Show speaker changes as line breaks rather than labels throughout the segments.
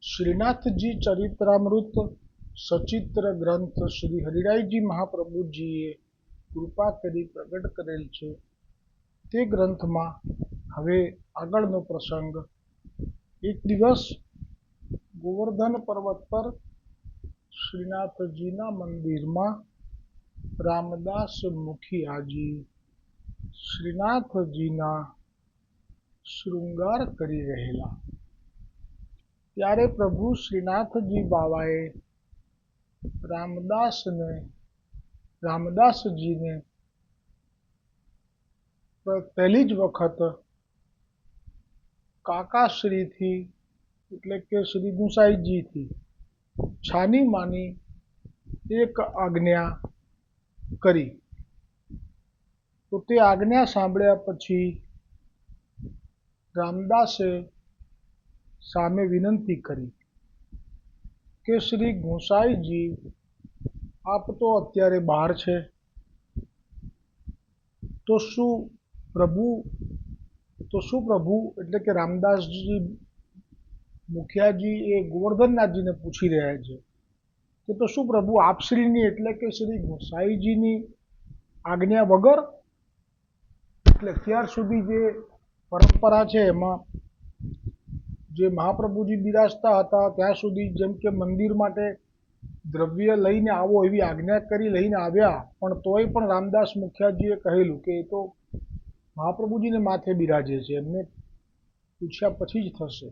श्रीनाथजी चरित्रामृत सचित्र ग्रंथ श्री हरिरायजी महाप्रभुजीए कृपा करी प्रगट करेल छे। ते ग्रंथमां हवे आगळनो प्रसंग। एक दिवस गोवर्धन पर्वत पर श्रीनाथजीना मंदिरमां रामदास मुखियाजी श्रीनाथजीना श्रृंगार करी रहेला। ત્યારે પ્રભુ શ્રીનાથજી બાવાએ રામદાસજીને પહેલી જ વખત કાકાશ્રીથી એટલે કે શ્રી ગુસાઈજીથી છાની માની એક આજ્ઞા કરી। તો તે આજ્ઞા સાંભળ્યા પછી રામદાસે સામે વિનંતી કરી કે શ્રી ગુસાઈજી આપ તો અત્યારે બહાર છે, તો શું પ્રભુ એટલે કે રામદાસજી મુખિયાજી એ ગોવર્ધનનાથજીને પૂછી રહ્યા છે કે તો શું પ્રભુ આપશ્રીની એટલે કે શ્રી ગુસાઈજીની આજ્ઞા વગર, એટલે અત્યાર સુધી જે પરંપરા છે એમાં જે મહાપ્રભુજી બિરાજતા હતા ત્યાં સુધી જેમ કે મંદિર માટે દ્રવ્ય લઈને આવો એવી આજ્ઞા કરી લઈને આવ્યા, પણ તોય પણ રામદાસ મુખિયાજીએ કહેલું કે એ તો મહાપ્રભુજીને માથે બિરાજે છે, એમને પૂછ્યા પછી જ થશે।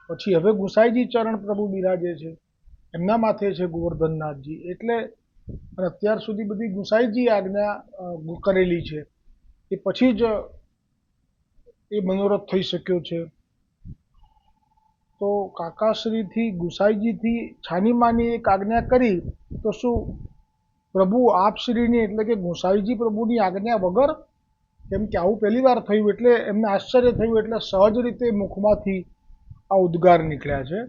પછી હવે ગુસાઈજી ચરણ પ્રભુ બિરાજે છે, એમના માથે છે ગોવર્ધનનાથજી, એટલે અત્યાર સુધી બધી ગુસાઈજી આજ્ઞા કરેલી છે એ પછી જ એ મનોરથ થઈ શક્યો છે। તો કાકાશ્રીથી ગુસાઈજીથી છાની માની એક આજ્ઞા કરી, તો શું પ્રભુ આપશ્રીની એટલે કે ગુસાઈજી પ્રભુની આજ્ઞા વગર? કેમ કે આવું પહેલી વાર થયું એટલે એમને આશ્ચર્ય થયું, એટલે સહજ રીતે મુખમાંથી આ ઉદ્ગાર નીકળ્યા છે।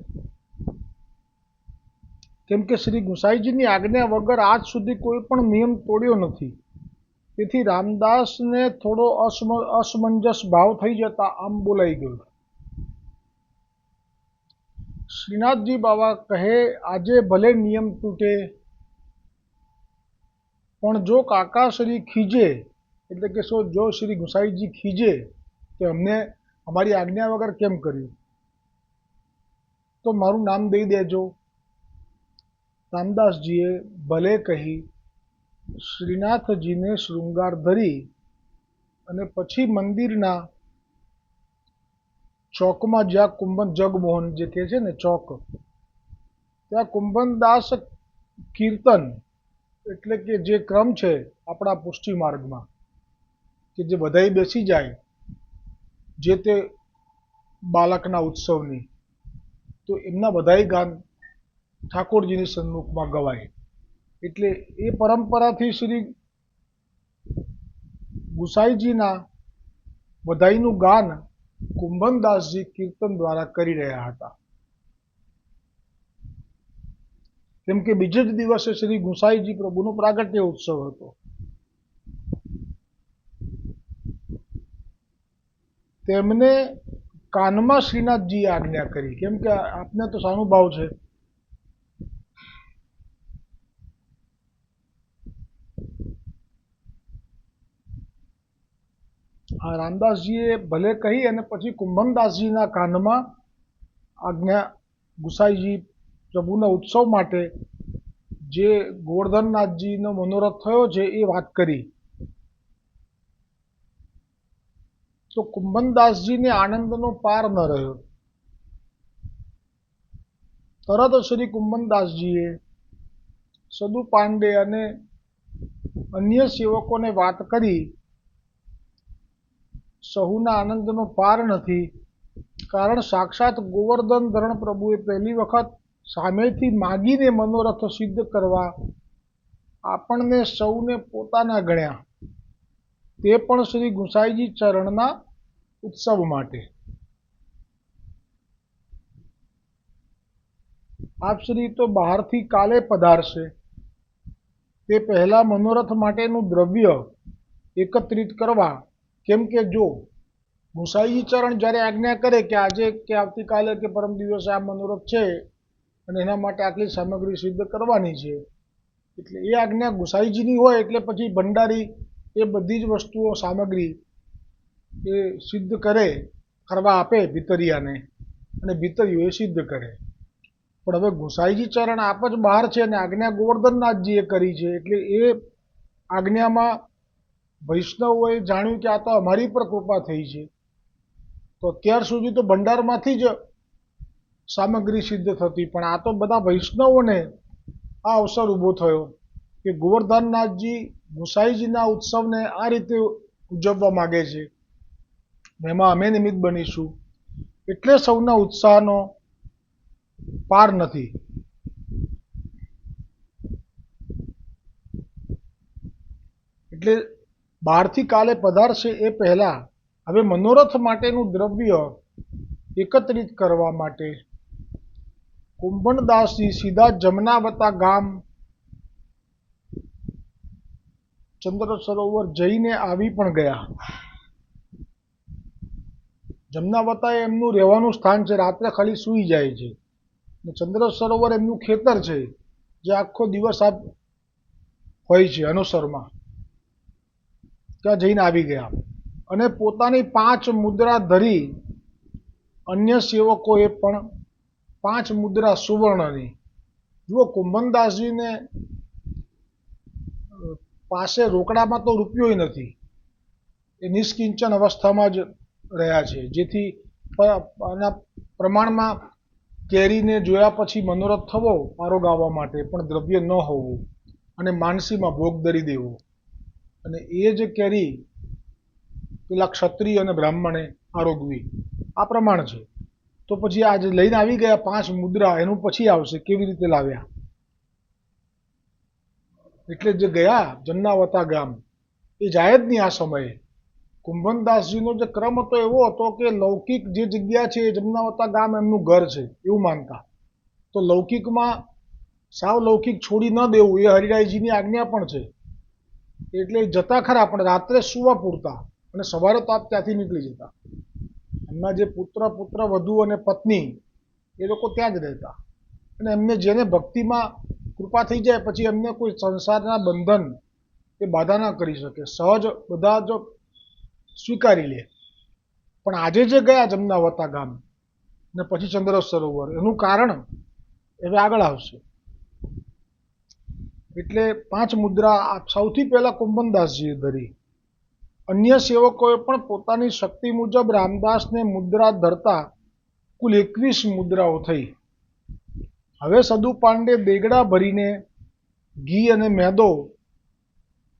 કેમ કે શ્રી ગુસાઈજીની આજ્ઞા વગર આજ સુધી કોઈ પણ નિયમ તોડ્યો નથી। તેથી રામદાસને થોડો અસમંજસ ભાવ થઈ જતા આમ બોલાઈ ગયું। શ્રીનાથજી બાવા કહે, આજે ભલે નિયમ તૂટે, પણ જો કાકાશ્રી ખીજે એટલે કે જો શ્રી ગુસાઈજી ખીજે કે અમને અમારી આજ્ઞા વગર કેમ કર્યું, તો મારું નામ દઈ દેજો। રામદાસજીએ ભલે કહી શ્રીનાથજીને શૃંગાર ધરી અને પછી મંદિરના ચોકમાં જ્યાં કુંભન જગમોહન જે કહે છે ને ચોક, ત્યાં કુંભનદાસ કીર્તન એટલે કે જે ક્રમ છે આપણા પુષ્ટિ માર્ગમાં કે જે બધાય બેસી જાય જે તે બાળકના ઉત્સવની, તો એમના બધાય ગાન ઠાકોરજીની સન્મુખમાં ગવાય। એટલે એ પરંપરાથી શ્રી ગુસાઈજીના બધાયનું ગાન કુંભનદાસજી કીર્તન દ્વારા કરી રહ્યા હતા। કેમ કે બીજે જ દિવસે શ્રી ગુસાઈજી પ્રભુનો પ્રાગટ્ય ઉત્સવ હતો। તેમને કાનમાં શ્રીનાથજીએ આજ્ઞા કરી, કેમ કે આપને તો સાનુભાવ છે, આ રામદાસજીએ ભલે કહી અને પછી કુંભનદાસજીના કાનમાં આજ્ઞા ગુસાઈજી પ્રભુના ઉત્સવ માટે જે ગોવર્ધનનાથજીનો મનોરથ થયો છે એ વાત કરી। તો કુંભનદાસજીને આનંદનો પાર ન રહ્યો। તરત શ્રી કુંભનદાસજીએ સદુ પાંડે અને અન્ય સેવકોને વાત કરી, સહુના આનંદનો પાર નથી, કારણ સાક્ષાત ગોવર્ધન ધરણ પ્રભુએ પહેલી વખત સામેથી માગીને મનોરથ સિદ્ધ કરવા આપણને સૌને પોતાના ગણ્યા, તે પણ શ્રી ગુસાઈજી ચરણના ઉત્સવ માટે। આપ શ્રી તો બહારથી કાલે પધારશે, તે પહેલા મનોરથ માટેનું દ્રવ્ય એકત્રિત કરવા, કેમ કે જો ગુસાઈજી ચરણ જ્યારે આજ્ઞા કરે કે આજે કે આવતીકાલે કે પરમ દિવસે આ મનોરથ છે અને એના માટે આટલી સામગ્રી સિદ્ધ કરવાની છે, એટલે એ આજ્ઞા ગુસાઈજીની હોય એટલે પછી ભંડારી એ બધી જ વસ્તુઓ સામગ્રી એ સિદ્ધ કરવા આપે ભીતરિયાને, અને ભીતરીઓ એ સિદ્ધ કરે. પણ હવે ગુસાઈજી ચરણ આપ જ બહાર છે અને આજ્ઞા ગોવર્ધનનાથજીએ કરી છે, એટલે એ આજ્ઞામાં વૈષ્ણવોએ જાણ્યું કે આ તો અમારી પર કૃપા થઈ છે. તો અત્યાર સુધી તો ભંડારમાંથી જ સામગ્રી સિદ્ધ થતી, પણ આ તો બધા વૈષ્ણવોને આ અવસર ઊભો થયો કે ગોવર્ધનનાથજી ગુસાઈજીના ઉત્સવને આ રીતે ઉજવવા માગે છે, એમાં અમે નિમિત્ત બનીશું, એટલે સૌના ઉત્સાહનો પાર નથી. એટલે બહારથી કાલે પધારશે એ પહેલા હવે મનોરથ માટેનું દ્રવ્ય એકત્રિત કરવા માટે કુંભણદાસજી સીધા જમનાવતા ગામ ચંદ્ર સરોવર જઈને આવી પણ ગયા. જમનાવતા એ એમનું રહેવાનું સ્થાન છે, રાત્રે ખાલી સૂઈ જાય છે. ચંદ્ર સરોવર એમનું ખેતર છે, જે આખો દિવસ આ હોય છે અનુસરમાં. ત્યાં જઈને આવી ગયા અને પોતાની 5 મુદ્રા ધરી અન્ય સેવકોએ પણ 5 મુદ્રા સુવર્ણની. જુઓ, કુંભનદાસજીને પાસે રોકડામાં તો રૂપિયો નથી, એ નિષ્કિંચન અવસ્થામાં જ રહ્યા છે, જેથી આના પ્રમાણમાં કેરીને જોયા પછી મનોરથ થવો આરોગ આવવા માટે, પણ દ્રવ્ય ન હોવું અને માનસીમાં ભોગ ધરી દેવો, અને એ જ કેરી પેલા ક્ષત્રિય અને બ્રાહ્મણે આરોગવી, આ પ્રમાણ છે. તો પછી આજે લઈને આવી ગયા 5 મુદ્રા, એનું પછી આવશે કેવી રીતે લાવ્યા. એટલે જે ગયા જમનાવતા ગામ એ જાય જ નહીં આ સમયે. કુંભનદાસજીનો જે ક્રમ હતો એવો હતો કે લૌકિક જે જગ્યા છે એ જમનાવતા ગામ એમનું ઘર છે એવું માનતા. તો લૌકિકમાં સાવ લૌકિક છોડી ન દેવું એ હરિરાયજીની આજ્ઞા પણ છે. એટલે જતા ખરા, પણ રાત્રે સુવા પૂરતા, અને સવારે તો આપ ત્યાંથી નીકળી જતા. એમના જે પુત્ર વધુ અને પત્ની એ લોકો ત્યાં જ રહેતા, અને એમને જેને ભક્તિમાં કૃપા થઈ જાય પછી એમને કોઈ સંસારના બંધન એ બાધા ના કરી શકે, સહજ બધા જ સ્વીકારી લે. પણ આજે જે ગયા જમનાવતા ગામ ને પછી ચંદ્ર સરોવર, એનું કારણ હવે આગળ આવશે. એટલે 5 મુદ્રા સૌથી પહેલા કુંભનદાસજીએ ધરી. અન્ય સેવકોએ પણ પોતાની શક્તિ મુજબ રામદાસને મુદ્રા ધરતા કુલ 21 મુદ્રાઓ થઈ. હવે સદુ પાંડે દેગડા ભરીને ઘી અને મેદો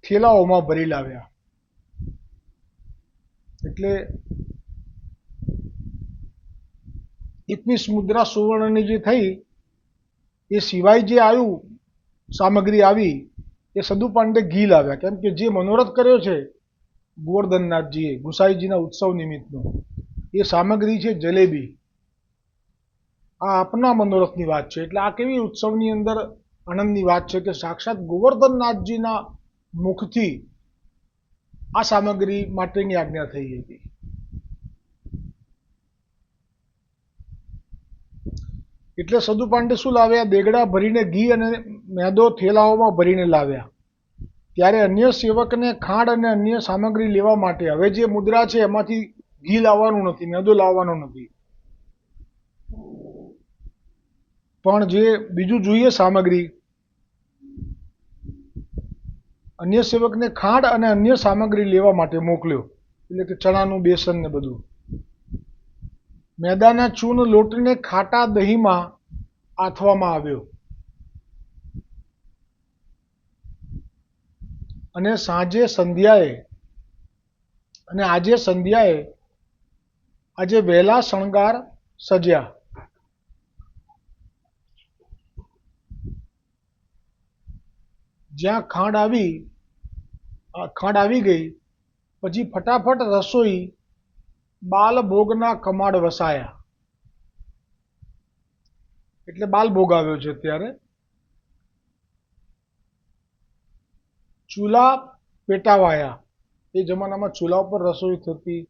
થેલાઓમાં ભરી લાવ્યા. એટલે 21 મુદ્રા સુવર્ણની જે થઈ, એ સિવાય જે આવ્યું સામગ્રી આવી એ સદુ પાંડે ઘી લાવ્યા, કેમ કે જે મનોરથ કર્યો છે ગોવર્ધનનાથજીએ ગુસાઈજીના ઉત્સવ નિમિત્તનો, એ સામગ્રી છે જલેબી. આ આપના મનોરથની વાત છે. એટલે આ કેવી ઉત્સવની અંદર આનંદની વાત છે કે સાક્ષાત ગોવર્ધનનાથજીના મુખથી આ સામગ્રી માટેની આજ્ઞા થઈ હતી. એટલે સદુ પાંડે શું લાવ્યા? દેગડા ભરીને ઘી અને મેદો થેલાઓમાં ભરીને લાવ્યા. ત્યારે અન્ય સેવકને ખાંડ અને અન્ય સામગ્રી લેવા માટે હવે જે મુદ્રા છે એમાંથી ઘી લાવવાનું નથી, મેદો લાવવાનો નથી, પણ જે બીજું જોઈએ સામગ્રી, અન્ય સેવકને ખાંડ અને અન્ય સામગ્રી લેવા માટે મોકલ્યો. એટલે કે ચણાનું બેસન ને બધું. મેદાના ચૂન લોટને ખાટા દહીંમાં આથવામાં આવ્યો, અને આજે સંધ્યાએ આજે વહેલા શણગાર સજ્યા. જ્યાં ખાંડ આવી ગઈ પછી ફટાફટ રસોઈ બાલભોગના કમાડ વસાયા. એટલે બાલભોગ આવ્યો છે અત્યારે. ચૂલા પેટાવાયા. એ જમાનામાં ચૂલા ઉપર રસોઈ થતી,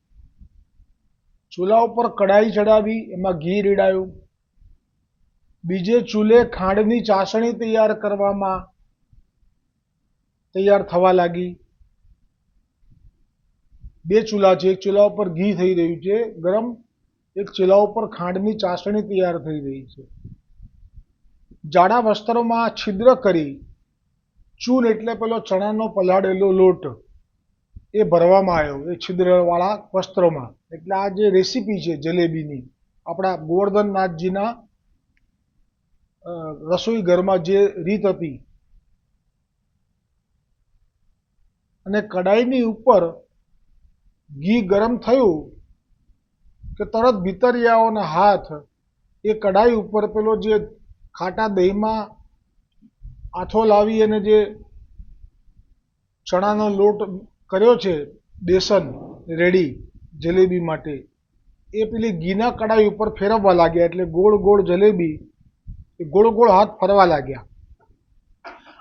ચૂલા ઉપર કડાઈ ચડાવી, એમાં ઘી રેડાયું. બીજે ચૂલે ખાંડની ચાસણી તૈયાર થવા લાગી. બે ચૂલા છે, એક ચૂલા ઉપર ઘી થઈ રહ્યું છે ગરમ, એક ચૂલા ઉપર ખાંડની ચાસણી તૈયાર થઈ રહી છે. જાડા વસ્ત્રોમાં છિદ્ર કરી ચૂન એટલે પેલો ચણાનો પલાળેલો લોટ એ ભરવામાં આવ્યો એ છિદ્રવાળા વસ્ત્રોમાં. એટલે આ જે રેસીપી છે જલેબીની, આપણા ગોવર્ધનનાથજીના રસોઈ ઘરમાં જે રીત હતી. અને કડાઈની ઉપર ઘી ગરમ થયું કે તરત ભીતરિયાઓના હાથ એ કડાઈ ઉપર પેલો જે ખાટા દહીંમાં આથો લાવી અને જે ચણાનો લોટ કર્યો છે, બેસન રેડી જલેબી માટે, એ પેલી ઘીના કડાઈ ઉપર ફેરવવા લાગ્યા. એટલે ગોળ ગોળ જલેબી એ ગોળ ગોળ હાથ ફરવા લાગ્યા.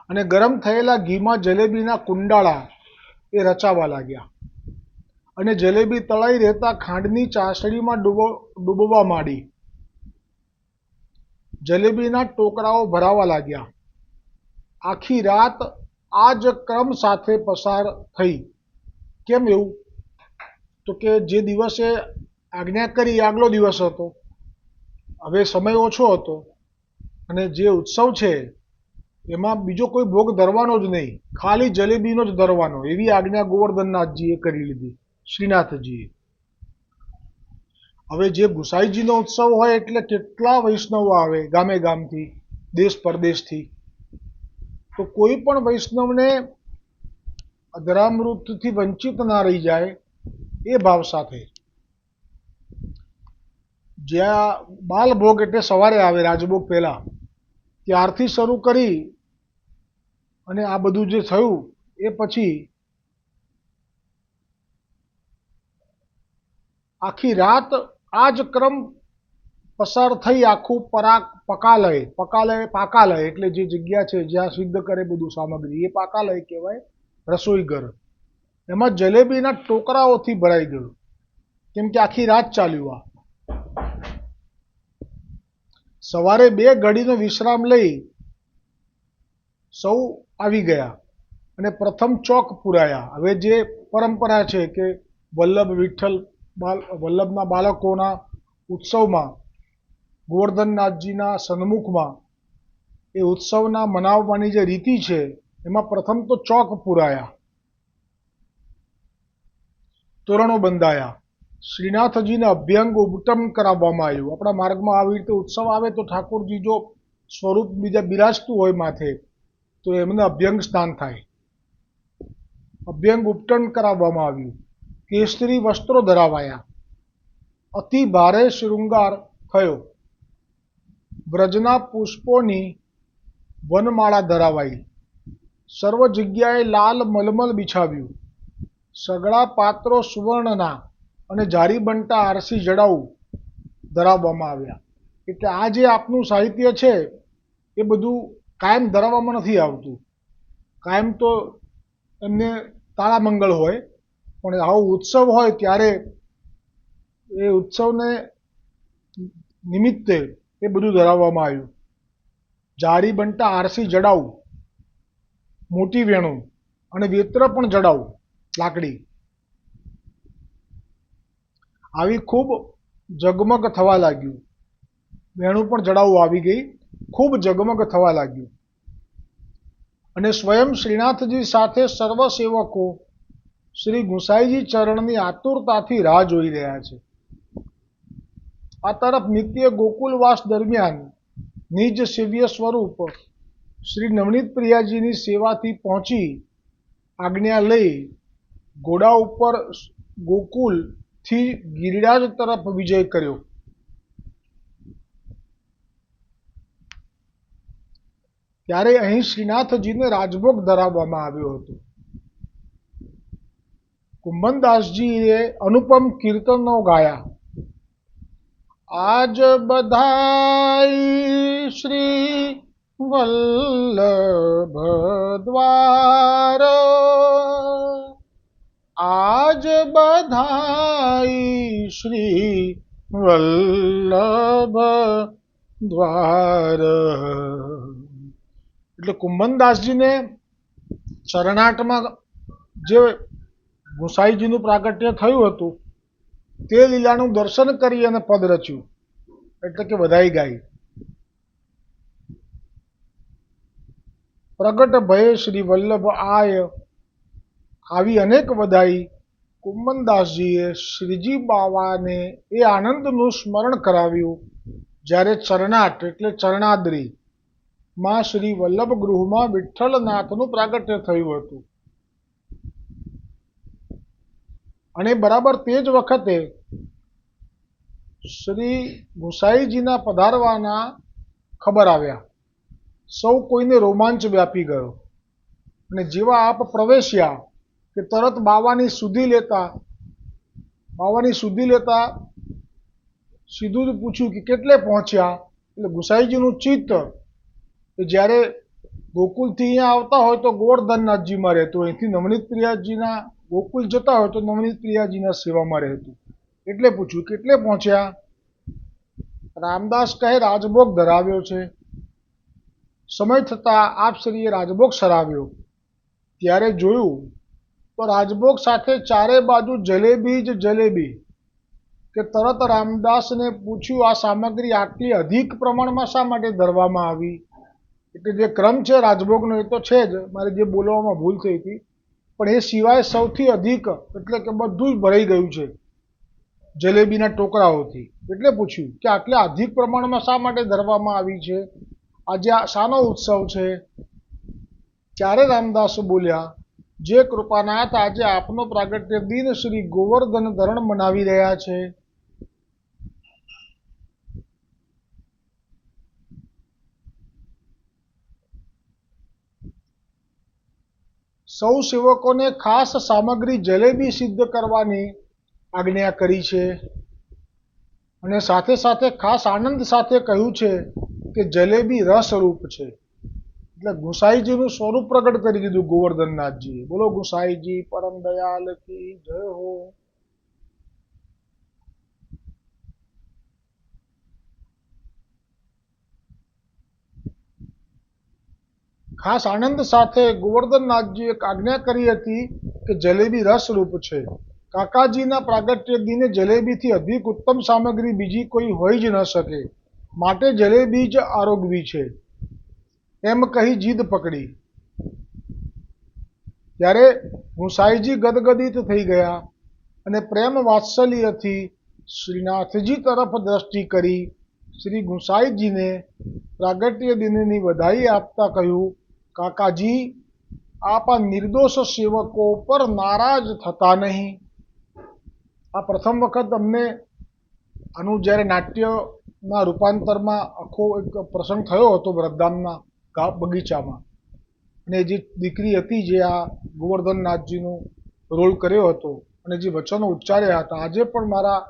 અને ગરમ થયેલા ઘીમાં જલેબીના કુંડાળા એ રચાવા લાગ્યા. અને જલેબી તળાઈ રહેતા ખાંડની ચાસણીમાં ડૂબવા માંડી. જલેબીના ટોકરાઓ ભરાવા લાગ્યા. આખી રાત આ જ ક્રમ સાથે પસાર થઈ. કેમ એવું? તો કે જે દિવસે આજ્ઞા કરી આગલો દિવસ હતો, હવે સમય ઓછો હતો, અને જે ઉત્સવ છે એમાં બીજો કોઈ ભોગ ધરવાનો જ નહીં, ખાલી જલેબીનો જ ધરવાનો, એવી આજ્ઞા ગોવર્ધનનાથજીએ કરી લીધી, શ્રીનાથજીએ. હવે જે ગુસાઈજીનો ઉત્સવ હોય એટલે કેટલા વૈષ્ણવો આવે ગામે ગામથી, દેશ પરદેશથી. તો કોઈ પણ વૈષ્ણવને અધરામૃતથી વંચિત ના રહી જાય એ ભાવ સાથે જ્યાં બાલભોગ એટલે સવારે આવે રાજભોગ પહેલા, ત્યારથી શરૂ કરી અને આ બધું જે થયું એ પછી આખી રાત આ જ ક્રમ પસાર થઈ. આખું પાકાલય એટલે જે જગ્યા છે જ્યાં સિદ્ધ કરે બધું સામગ્રી, એ પાકાલય કહેવાય, રસોઈ ઘર. એમાં જલેબીના ટોકરાઓથી ભરાઈ ગયું, કેમ કે આખી રાત ચાલ્યું આ. સવારે 2 ઘડીનો વિશ્રામ લઈ સૌ આવી ગયા અને પ્રથમ ચોક પુરાયા. હવે જે પરંપરા છે કે વલ્લભના બાળકોના ઉત્સવમાં, ગોવર્ધનનાથજીના સન્મુખમાં એ ઉત્સવના મનાવવાની જે રીતિ છે, એમાં પ્રથમ તો ચોક પુરાયા, તોરણો બંધાયા, શ્રીનાથજીને અભ્યંગ ઉબટન કરાવવામાં આવ્યું. આપણા માર્ગમાં આવી રીતે ઉત્સવ આવે તો ઠાકોરજી જો સ્વરૂપ બીજા બિરાજતું હોય માથે, તો એમને અભ્યંગ સ્નાન થાય. અભ્યંગ ઉપટન કરાવવામાં આવ્યું, કેસરી વસ્ત્રો ધરાવાયા, અતિ ભારે શૃંગાર થયો, વ્રજના પુષ્પોની વનમાળા ધરાવાઈ, સર્વ જગ્યાએ લાલ મલમલ બિછાવ્યું, સગળા પાત્રો સુવર્ણના અને જારીબંટા આરસી જડાઉ ધરાવવામાં આવ્યા. એટલે આ જે આપનું સાહિત્ય છે એ બધું કાયમ ધરાવવામાં નથી આવતું. કાયમ તો એમને તાળામંગળ હોય, પણ આવો ઉત્સવ હોય ત્યારે એ ઉત્સવને નિમિત્તે એ બધું ધરાવવામાં આવ્યું. જારીબંટા આરસી જડાઉ, મોટી વેણું અને વેત્ર પણ જડાઉ, લાકડી આવી ખૂબ ઝગમગ થવા લાગ્યું. વેણું પણ જડાવું આવી ગઈ, ખૂબ ઝગમગ થવા લાગ્યું. અને સ્વયં શ્રીનાથજી સાથે સર્વ સેવકો શ્રી ગુસાઈજી ચરણની આતુરતાથી રાહ જોઈ રહ્યા છે. આ તરફ નિત્ય ગોકુલવાસ દરમિયાન નિજ સેવ્ય સ્વરૂપ શ્રી નવનીત પ્રિયાજીની સેવાથી પહોંચી આજ્ઞા લઈ ઘોડા ઉપર ગોકુલથી ગિરિરાજ તરફ વિજય કર્યો. ત્યારે અહીં શ્રીનાથજીને રાજભોગ ધરાવવામાં આવ્યો હતો. કુંભનદાસજીએ અનુપમ કીર્તનો ગાયા. આજ બધાઈ શ્રી વલ્લભ દ્વાર, આજ બધા નાઈ શ્રી વલ્લભ દ્વાર. એટલે કુંભનદાસજીને ચરણાટમાં જે ગુસાઈજીનું પ્રાગટ્ય થયું હતું તે લીલાનું દર્શન કરી અને પદ રચ્યું, એટલે કે વધાઈ ગાઈ. પ્રગટ ભય શ્રી વલ્લભ આય, આવી અનેક વધાઈ કુંભનદાસજીએ શ્રીજી બાવાને એ આનંદનું સ્મરણ કરાવ્યું જ્યારે ચરણાટ એટલે ચરણાદ્રી માં શ્રી વલ્લભ ગૃહમાં વિઠ્ઠલનાથનું પ્રાગટ્ય થયું હતું. અને બરાબર તે જ વખતે શ્રી ગુસાઈજીના પધારવાના ખબર આવ્યા. સૌ કોઈને રોમાંચ વ્યાપી ગયો અને જેવા આપ પ્રવેશ્યા કે તરત બાવાની સુધી લેતા સીધું જ પૂછ્યું કે કેટલે પહોંચ્યા. એટલે ગુસાઈજીનું ચિત્ત કે જ્યારે ગોકુલથી અહીંયા આવતા હોય તો ગોવર્ધનનાથજીમાં રહેતું, અહીંથી નવનીત પ્રિયાજીના ગોકુલ જતા હોય તો નવનીત પ્રિયાજીના સેવામાં રહેતું. એટલે પૂછ્યું કેટલે પહોંચ્યા. રામદાસ કહે રાજભોગ ધરાવ્યો છે. સમય થતાં આપશ્રીએ રાજભોગ સરાવ્યો. ત્યારે જોયું તો રાજભોગ સાથે ચારે બાજુ જલેબી જ જલેબી. કે તરત રામદાસને પૂછ્યું આ સામગ્રી આટલી અધિક પ્રમાણમાં શા માટે ધરવામાં આવી. એટલે જે ક્રમ છે રાજભોગનો એ તો છે જ, મારે જે બોલવામાં ભૂલ થઈ હતી, પણ એ સિવાય સૌથી અધિક એટલે કે બધું જ ભરાઈ ગયું છે જલેબીના ટોકરાઓથી. એટલે પૂછ્યું કે આટલા અધિક પ્રમાણમાં શા માટે ધરવામાં આવી છે, આજે આ શાનો ઉત્સવ છે. ત્યારે રામદાસ બોલ્યા જે કૃપાનાથ આજે આપનો પ્રાગટ્ય દિન શ્રી ગોવર્ધન ધરણ મનાવી રહ્યા છે. સૌ સેવકોને ખાસ સામગ્રી જલેબી સિદ્ધ કરવાની આજ્ઞા કરી છે અને સાથે સાથે ખાસ આનંદ સાથે કહ્યું છે કે જલેબી રસરૂપ છે. એટલે ગુસાઈજીનું સ્વરૂપ પ્રગટ કરી દીધું ગોવર્ધનનાથજીએ. બોલો ગુસાઈજી પરમ દયાલ કી જય હો. ખાસ આનંદ સાથે ગોવર્ધનનાથજીએ આજ્ઞા કરી હતી કે જલેબી રસરૂપ છે. કાકાજીના પ્રાગટ્ય દિને જલેબીથી અધિક ઉત્તમ સામગ્રી બીજી કોઈ હોઈ જ ન શકે, માટે જલેબી જ આરોગવી છે એમ કહી જીદ પકડી. ત્યારે ગુસાઈજી ગદગદિત થઈ ગયા અને પ્રેમ વાત્સલ્યથી શ્રીનાથજી તરફ દ્રષ્ટિ કરી શ્રી ગુસાઈજીને પ્રાગટ્ય દિનની વધાઈ આપતા કહ્યું કાકાજી આપ આ નિર્દોષ સેવકો પર નારાજ થતા નહીં. આ પ્રથમ વખત અમને આનું જ્યારે નાટ્યના રૂપાંતરમાં આખો એક પ્રસંગ થયો હતો વૃદ્ધામના બગીચામાં, અને જે દીકરી હતી જે આ ગોવર્ધનનાથજીનો રોલ કર્યો હતો અને જે વચનો ઉચ્ચાર્યા હતા આજે પણ મારા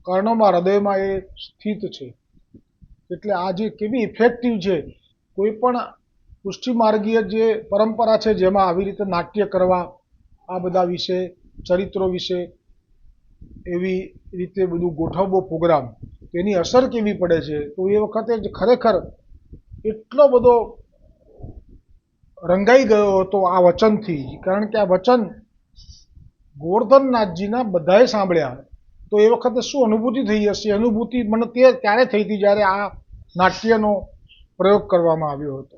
કર્ણોમાં હૃદયમાં એ સ્થિત છે. એટલે આ જે કેવી ઇફેક્ટિવ છે, કોઈ પણ પુષ્ટિ માર્ગીય જે પરંપરા છે જેમાં આવી રીતે નાટ્ય કરવા, આ બધા વિશે ચરિત્રો વિશે એવી રીતે બધું ગોઠવવો પ્રોગ્રામ, તેની અસર કેવી પડે છે. તો એ વખતે જ ખરેખર એટલો બધો રંગાઈ ગયો હતો આ વચનથી, કારણ કે આ વચન ગોવર્ધનનાથજીના બધાએ સાંભળ્યા. તો એ વખતે શું અનુભૂતિ થઈ હશે. અનુભૂતિ મને ત્યારે થઈ હતી જ્યારે આ નાટ્યનો પ્રયોગ કરવામાં આવ્યો હતો.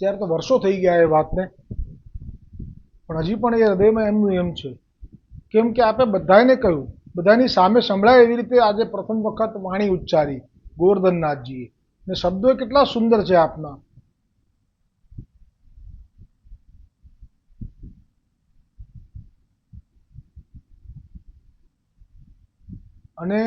ત્યારે તો વર્ષો થઈ ગયા એ વાતને, પણ હજી પણ એ હૃદયમાં એમનું એમ છે. કેમ કે આપણે બધાને કહ્યું, બધાની સામે સંભળાય એવી રીતે આજે પ્રથમ વખત વાણી ઉચ્ચારી ગોવર્ધનનાથજીએ, ને શબ્દો કેટલા સુંદર છે આપના. અને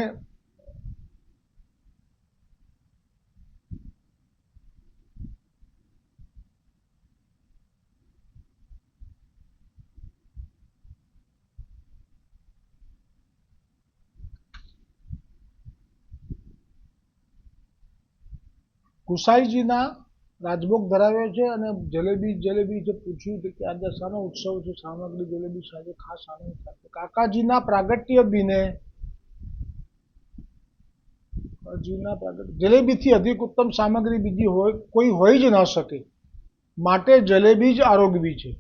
ગુસાઈજીના રાજભોગ ધરાવ્યો છે અને જલેબી જે પૂછ્યું કે આજે શાનો ઉત્સવ છે, સામગ્રી જલેબી સાથે ખાસ આનંદ સાથે કાકાજીના પ્રાગટ્ય દિને જલેબીથી અધિક ઉત્તમ સામગ્રી બીજી કોઈ હોઈ જ ન શકે, માટે જલેબી જ આરોગવી છે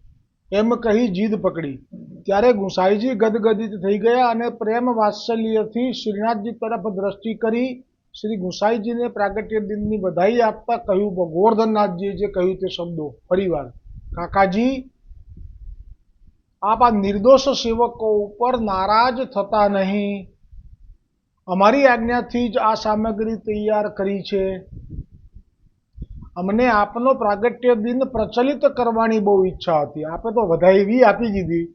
એમ કહી જીદ પકડી. ત્યારે ગુસાઈજી ગદગદિત થઈ ગયા અને પ્રેમ વાત્સલ્યથી શ્રીનાથજી તરફ દ્રષ્ટિ કરી શ્રી ગુસાઈજીને પ્રાગટ્ય દિનની બધાઈ આપતા કહ્યું, ગોવર્ધનનાથજીએ જે કહ્યું તે શબ્દો ફરીવાર, કાકાજી આપ આ નિર્દોષ સેવકો ઉપર નારાજ થતા નહીં. અમારી આજ્ઞાથી જ આ સામગ્રી તૈયાર કરી છે. અમને આપનો પ્રાગટ્ય દિન પ્રચલિત કરવાની બહુ ઈચ્છા હતી. આપે તો વધાઈ એવી આપી દીધી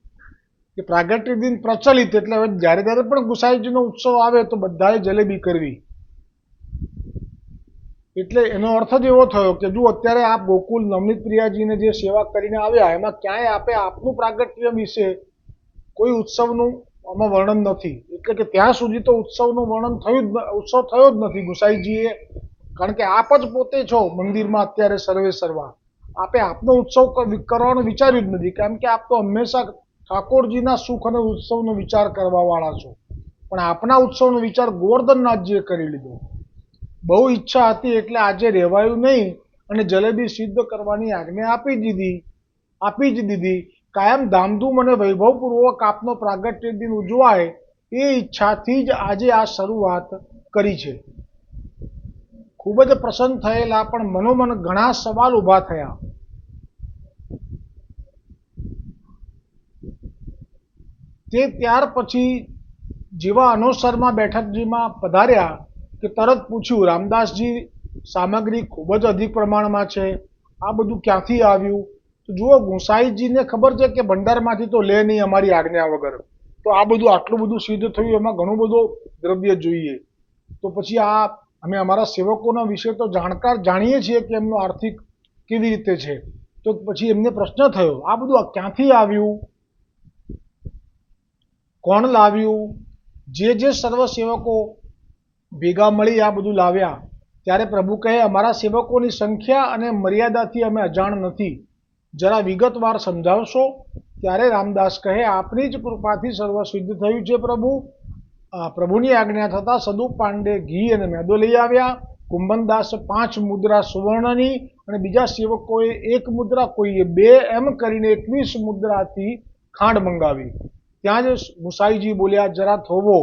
કે પ્રાગટ્ય દિન પ્રચલિત એટલે હવે જ્યારે જ્યારે પણ ગુસાઈજીનો ઉત્સવ આવે તો બધાએ જલેબી કરવી. એટલે એનો અર્થ જ એવો થયો કે જો અત્યારે આપ ગોકુલ નવનીત પ્રિયાજીને જે સેવા કરીને આવ્યા એમાં ક્યાંય આપે આપનું પ્રાગટ્ય વિશે કોઈ ઉત્સવનું આમાં વર્ણન નથી. એટલે કે ત્યાં સુધી તો ઉત્સવનું વર્ણન ઉત્સવ થયો જ નથી ગુસાઈજીએ, કારણ કે આપ જ પોતે છો મંદિરમાં અત્યારે સર્વે સર્વા. આપે આપનો ઉત્સવ કરવાનું વિચાર્યું જ નથી, કારણ કે આપ તો હંમેશા ઠાકોરજીના સુખ અને ઉત્સવનો વિચાર કરવા વાળા છો. પણ આપના ઉત્સવનો વિચાર ગોવર્ધનનાથજીએ કરી લીધો. બહુ ઈચ્છા હતી એટલે આજે રહેવાયું નહીં અને જલેબી સિદ્ધ કરવાની આજ્ઞા આપી જ દીધી. કાયમ ધામધૂમ અને વૈભવપૂર્વક આપનો પ્રાગટ્ય દિન ઉજવાય એ ઈચ્છાથી જ આજે આ શરૂઆત કરી છે. ખૂબ જ પ્રસન્ન થયેલા પણ મનોમન ઘણા સવાલ ઊભા થયા. તે ત્યાર પછી જેવા અનોસરમાં બેઠકજીમાં પધાર્યા કે તરત પૂછ્યું, રામદાસજી સામગ્રી ખૂબ જ અધિક પ્રમાણમાં છે, આ બધું ક્યાંથી આવ્યું? તો જુઓ, ગુસાઈજીને ખબર છે કે ભંડારમાંથી તો લે નહીં અમારી આજ્ઞા વગર, તો આ બધું આટલું બધું સિદ્ધ થયું એમાં ઘણું બધું દ્રવ્ય જોઈએ. તો પછી અમે અમારા સેવકોના વિશે તો જાણીએ છીએ કે એમનું આર્થિક કેવી રીતે છે. તો પછી એમને પ્રશ્ન થયો, આ બધું ક્યાંથી આવ્યું, કોણ લાવ્યું? જે સર્વ સેવકો ભેગા મળી આ બધું લાવ્યા. ત્યારે પ્રભુ કહે, અમારા સેવકોની સંખ્યા અને મર્યાદાથી અમે અજાણ નથી, જરા વિગતવાર સમજાવશો? ત્યારે રામદાસ કહે, આપની જ કૃપાથી સર્વ સિદ્ધ થયું છે પ્રભુ. પ્રભુની આજ્ઞા થતાં સદુ પાંડે ઘી અને મેદો લઈ આવ્યા. કુંભનદાસ 5 મુદ્રા સુવર્ણની અને બીજા સેવકોએ 1 મુદ્રા, કોઈએ 2, એમ કરીને 21 મુદ્રાથી ખાંડ મંગાવી. ત્યાં જ ગુસાઈજી બોલ્યા, જરા થોભો.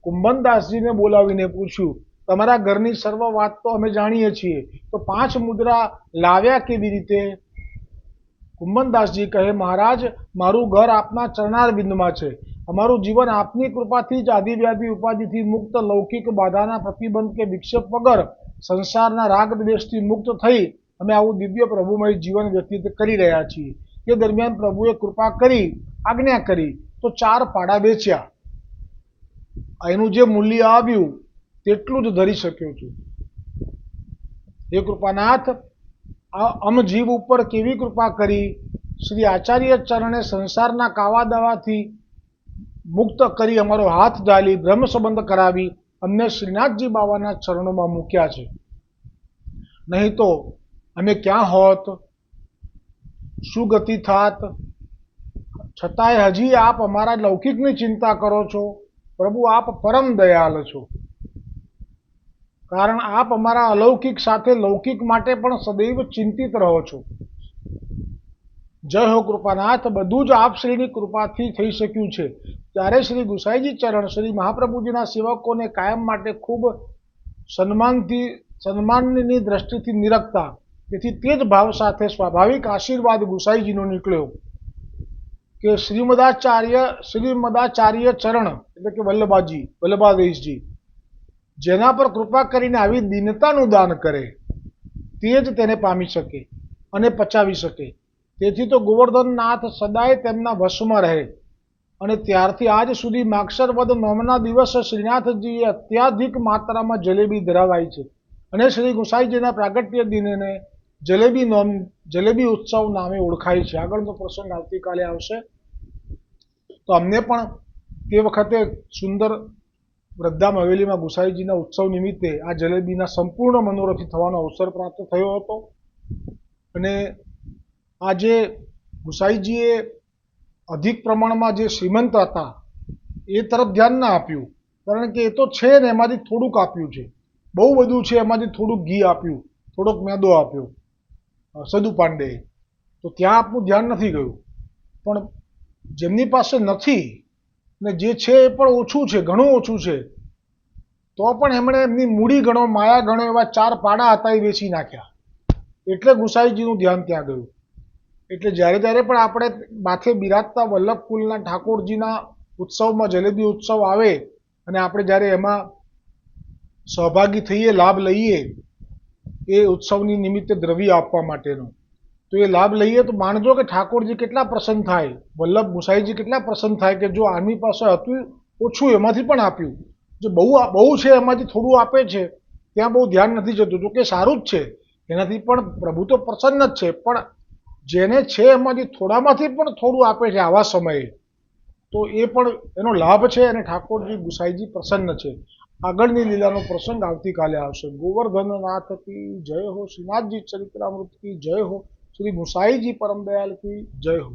કુંભનદાસજીને બોલાવીને પૂછ્યું, તમારા ઘરની સર્વ વાત તો અમે જાણીએ છીએ, તો 5 મુદ્રા લાવ્યા કેવી રીતે? કુંભનદાસજી કહે, મહારાજ, મારું ઘર આપના ચરણારવિંદમાં છે. અમારું જીવન આપની કૃપાથી જ આદિવ્યાધિ ઉપાધિથી મુક્ત, લૌકિક બાધાના પ્રતિબંધ કે વિક્ષેપ વગર સંસારના રાગ દ્વેષથી મુક્ત થઈ અમે આવું દિવ્ય પ્રભુમય જીવન વ્યતીત કરી રહ્યા છીએ. તે દરમિયાન પ્રભુએ કૃપા કરી, આજ્ઞા કરી તો 4 પાડા વેચ્યા. એનું જે મૂલ્ય આવ્યું તેટલું જ ધરી શક્યો છું. હે કૃપાનાથ, જીવ ઉપર કેવી કૃપા કરી! શ્રી આચાર્ય ચરણે સંસારના કાવા દાવાથી મુક્ત કરી અમારો હાથ ઝાલી બ્રહ્મ સંબંધ કરાવી અમને શ્રીનાથજી બાવાના ચરણોમાં મૂક્યા છે. નહીં તો અમે ક્યાં હોત, શું ગતિ થાત? છતાંય હજી આપ અમારા લૌકિકની ચિંતા કરો છો. પ્રભુ, આપ પરમ દયાળ છો, કારણ આપ અમારા અલૌકિક સાથે લૌકિક માટે પણ સદૈવ ચિંતિત રહો છો. જય હો કૃપાનાથ, બધું જ આપ શ્રીની કૃપાથી થઈ શક્યું છે. ત્યારે શ્રી ગુસાઈજી ચરણ શ્રી મહાપ્રભુજીના સેવકોને કાયમ માટે ખૂબ સન્માનની દ્રષ્ટિથી નિરખતા. તેથી તે જ ભાવ સાથે સ્વાભાવિક આશીર્વાદ ગુસાઈજીનો નીકળ્યો કે શ્રીમદાચાર્ય ચરણ એટલે કે વલ્લભાદેશજી જેના પર કૃપા કરીને આવી દીનતાનું દાન કરે તે જ તેને પામી શકે અને પચાવી શકે. તેથી તો ગોવર્ધનનાથ સદાય તેમના વશમાં રહે. અને ત્યારથી આજ સુધી માગસર વદ નોમના દિવસે શ્રીનાથજીએ અત્યાધિક માત્રામાં જલેબી ધરાવાઈ છે અને શ્રી ગુસાઈજીના પ્રાગટ્ય દિનને જલેબી ઉત્સવ નામે ઓળખાય છે. આગળનો પ્રસંગ આવતીકાલે આવશે. તો અમને પણ તે વખતે સુંદર વૃદ્ધામ હવેલીમાં ગુસાઈજીના ઉત્સવ નિમિત્તે આ જલેબીના સંપૂર્ણ મનોરથી થવાનો અવસર પ્રાપ્ત થયો હતો. અને આ જે ગુસાઈજીએ અધિક પ્રમાણમાં જે શ્રીમંત હતા એ તરફ ધ્યાન ના આપ્યું, કારણ કે એ તો છે ને એમાંથી થોડુંક આપ્યું છે, બહુ બધું છે એમાંથી થોડુંક ઘી આપ્યું, થોડોક મેદો આપ્યો સદુ પાંડેએ, તો ત્યાં આપનું ધ્યાન નથી ગયું. પણ જેમની પાસે નથી ને જે છે એ પણ ઓછું છે, ઘણું ઓછું છે, તો પણ એમણે એમની મૂડી ગણો, માયા ગણો એવા 4 પાડા હતા એ વેચી નાખ્યા, એટલે ગુસાઈજીનું ધ્યાન ત્યાં ગયું. એટલે જ્યારે જ્યારે પણ આપણે માથે બિરાજતા વલ્લભકુલના ઠાકોરજીના ઉત્સવમાં જલેબી ઉત્સવ આવે અને આપણે જ્યારે એમાં સહભાગી થઈએ, લાભ લઈએ એ ઉત્સવની નિમિત્તે દ્રવ્ય આપવા માટેનો, તો એ લાભ લઈએ તો માનજો કે ઠાકોરજી કેટલા પ્રસન્ન થાય, વલ્લભ ગુસાઈજી કેટલા પ્રસન્ન થાય કે જો આની પાસે હતું ઓછું એમાંથી પણ આપ્યું, જે બહુ છે એમાંથી થોડું આપે છે ત્યાં બહુ ધ્યાન નથી જતું. જો કે સારું જ છે, એનાથી પણ પ્રભુ તો પ્રસન્ન જ છે, પણ જેને છે એમાંથી થોડામાંથી પણ થોડું આપે છે આવા સમયે, તો એ પણ એનો લાભ છે અને ઠાકોરજી ગુસાઈજી પ્રસન્ન છે. આગળની લીલાનો પ્રસંગ આવતીકાલે આવશે. ગોવર્ધનનાથ કી જય હો, શ્રીનાથજી ચરિત્રામૃત કી જય હો, શ્રી ગુસાઈજી પરમ દયાલ કી જય હો.